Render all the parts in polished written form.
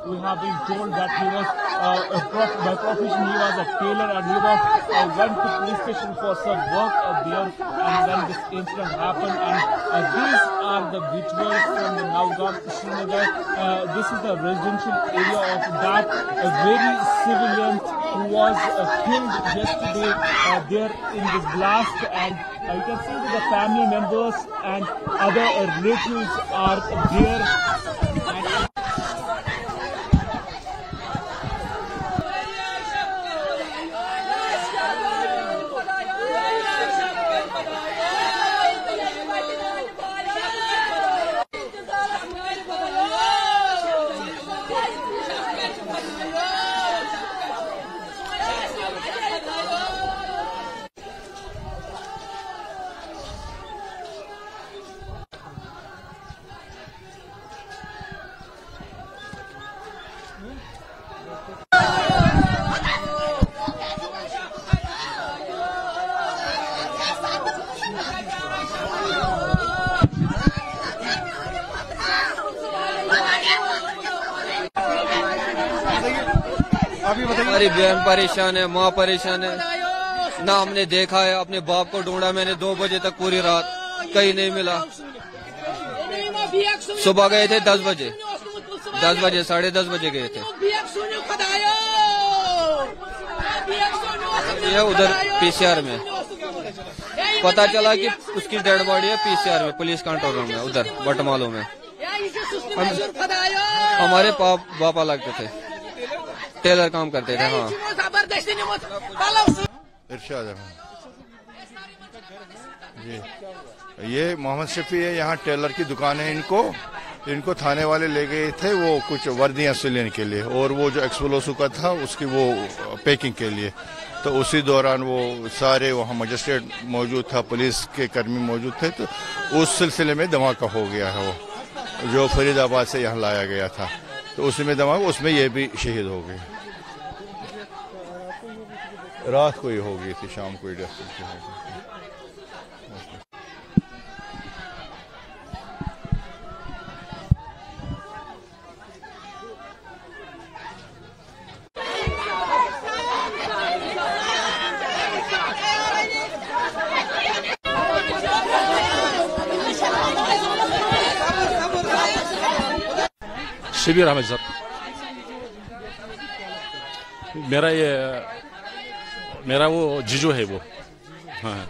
we have been told that he was, by profession, he was a tailor and he was went to police station for some work there, and then this incident happened. And these are the visuals from the Navgaon, Srinagar. This is the residential area of that very civilian who was killed yesterday there in this blast. And you can see that the family members and other relatives are there. हमारी बहन परेशान है, माँ परेशान है ना। हमने देखा है, अपने बाप को ढूंढा मैंने 2 बजे तक पूरी रात, कहीं नहीं मिला। सुबह गए थे 10 बजे, 10:30 बजे गए थे। ये उधर पीसीआर में पता चला कि उसकी डेड बॉडी है पीसीआर में, पुलिस कंट्रोल रूम में, उधर बटमालों में। हमारे पापा लगते थे, टेलर काम करते थे। हाँ, इरशाद जी, ये मोहम्मद शफी है, यहाँ टेलर की दुकान है। इनको थाने वाले ले गए थे वो कुछ वर्दियां सिलने के लिए, और वो जो एक्सप्लोसिव का था उसकी वो पैकिंग के लिए। तो उसी दौरान वो सारे वहाँ मजिस्ट्रेट मौजूद था, पुलिस के कर्मी मौजूद थे, तो उस सिलसिले में धमाका हो गया है। वो जो फरीदाबाद से यहाँ लाया गया था, तो उसी में धमाका, उसमें ये भी शहीद हो गए। रात को ही हो गई थी, शाम को ही डेथ हो गई। शबीर अहमद सर, मेरा वो जीजू है वो। हाँ,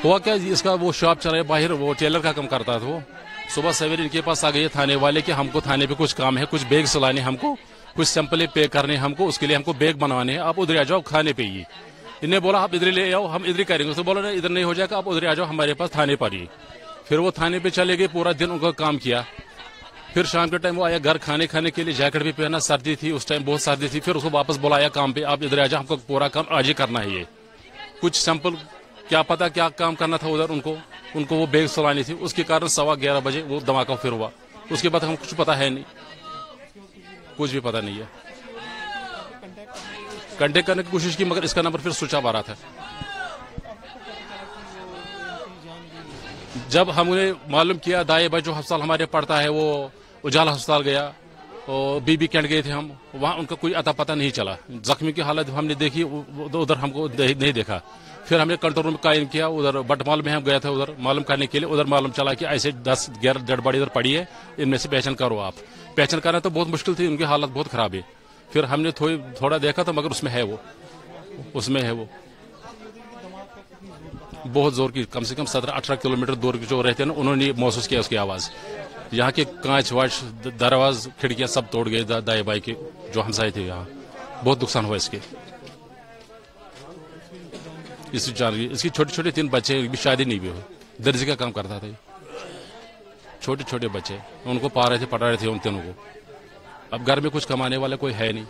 हुआ क्या, इसका वो शॉप चला बाहर, वो टेलर का काम करता था। वो सुबह सवेरे इनके पास आ गए थाने वाले कि हमको थाने पे कुछ काम है, कुछ बैग सिलाने हमको, कुछ सैंपल पे करने हमको, उसके लिए हमको बैग बनवाने हैं, आप उधर आ जाओ खाने पे ही। इन्हें बोला आप इधर ले आओ, हम इधर करेंगे। तो बोला इधर नहीं हो जाएगा, आप उधर आ जाओ हमारे पास थाने पर ही। फिर वो थाने पे चले गए, पूरा दिन उनका काम किया। फिर शाम के टाइम वो आया घर खाने के लिए, जैकेट भी पहना, सर्दी थी उस टाइम, बहुत सर्दी थी। फिर उसको वापस बुलाया काम पे, आप इधर आ जाओ, हमको पूरा काम आज ही करना है। ये कुछ सैंपल क्या पता क्या काम करना था उधर उनको वो बैग सुलानी थी। उसके कारण 11:15 बजे वो धमाका फिर हुआ। उसके बाद हमको कुछ पता है नहीं, कुछ भी पता नहीं है। कांटेक्ट करने की कोशिश की, मगर इसका नंबर फिर स्विच ऑफ आ रहा था। जब हमने मालूम किया, दाई भाई जो अस्पताल हमारे पड़ता है, वो उजाला अस्पताल गया और बीबी कैंट गए थे हम, वहाँ उनका कोई अता पता नहीं चला। जख्मी की हालत हमने देखी, उधर हमको नहीं देखा। फिर हमने कंट्रोल रूम कायम किया, उधर बटमाल में हम गया था उधर मालूम करने के लिए। उधर मालूम चला कि ऐसे 10-11 डेड बॉडी इधर पड़ी है, इनमें से पहचान करो आप। पहचान करना तो बहुत मुश्किल थी, उनकी हालत बहुत खराब है। फिर हमने थोड़ा देखा था, मगर उसमें है वो बहुत जोर की, कम से कम 17-18 किलोमीटर दूर जो रहते हैं ना, उन्होंने महसूस किया उसकी आवाज। यहाँ के कांच वाच दरवाज खिड़कियां सब तोड़ गए दाई बाई के जो हमसाए थे। यहाँ बहुत नुकसान हुआ इसके। इसकी छोटे छोटे 3 बच्चे भी, शादी नहीं भी हुई, दर्जी का काम करता था। छोटे छोटे बच्चे उनको पा रहे थे, पढ़ा रहे थे उन तीनों को। अब घर में कुछ कमाने वाला कोई है नहीं।